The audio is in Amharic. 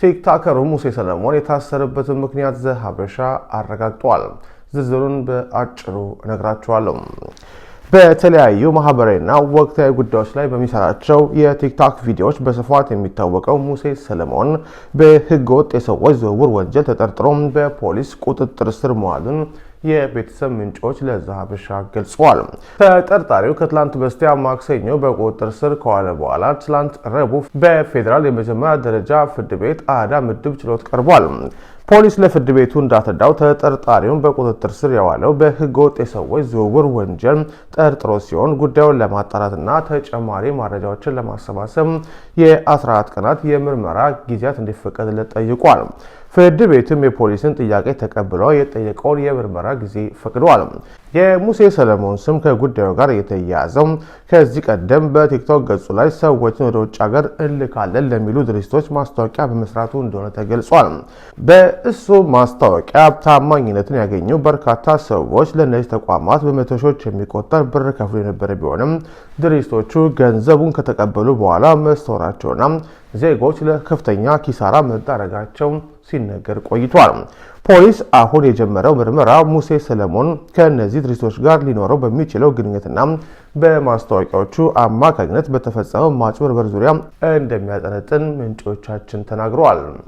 ቲክቶከሩ ሙሴ ሰለሞን የታሰረበትን ምክንያት ዘሀበሻ አረጋግጧል። ዝርዝሩን በአጭሩ እነግራችኋለሁ። በተለያዩ ማህበራዊና ወቅታዊ ጉዳዮች ላይ በሚሰራቸው የቲክቶክ ቪዲዮዎች በስፋት የሚታወቀው ሙሴ ሰለሞን በህገወጥ የሰዎች ዝውውር ወንጀል ተጠርጥሮ በፖሊስ ቁጥጥር ስር መዋሉን የቤተሰብ ምንጮች ለዘሀበሻ ገልጸዋል። ተጠርጣሪው ከትላንት በስቲያ ማክሰኞ በቁጥጥር ስር ከዋለ በኋላ ትላንት ረቡዕ በፌዴራል የመጀመሪያ ደረጃ ፍርድ ቤት አራዳ ምድብ ችሎት ቀርቧል። ፖሊስ ለፍርድ ቤቱ እንዳተዳው ተጠርጣሪውን በቁጥጥር ስር የዋለው በህገወጥ የሰዎች ዝውውር ወንጀል ጠርጥሮ ሲሆን ጉዳዩን ለማጣራትና ተጨማሪ መረጃዎችን ለማሰባሰብ የ14 ቀናት የምርመራ ጊዜያት እንዲፈቀድለት ጠይቋል። ፍርድ ቤቱም የፖሊስን ጥያቄ ተቀብሎ የጠየቀውን የምርመራ ጊዜ ፈቅዷል። የሙሴ ሰለሞን ስም ከጉዳዩ ጋር የተያያዘው ከዚህ ቀደም በቲክቶክ ገጹ ላይ ሰዎችን ወደ ውጭ ሀገር እንልካለን ለሚሉ ድርጅቶች ማስታወቂያ በመስራቱ እንደሆነ ተገልጿል። በእሱ ማስታወቂያ ታማኝነትን ያገኙ በርካታ ሰዎች ለእነዚህ ተቋማት በመቶ ሺዎች የሚቆጠር ብር ከፍሎ የነበረ ቢሆንም ድርጅቶቹ ገንዘቡን ከተቀበሉ በኋላ መስተዋራቸውና ዜጎች ለከፍተኛ ኪሳራ መዳረጋቸው ሲነገር ቆይቷል። ፖሊስ አሁን የጀመረው ምርመራ ሙሴ ሰለሞን ከነዚህ ድርጅቶች ጋር ሊኖረው በሚችለው ግንኙነትና በማስታወቂያዎቹ አማካኝነት በተፈጸመው ማጭበርበር ዙሪያ እንደሚያጠነጥን ምንጮቻችን ተናግረዋል።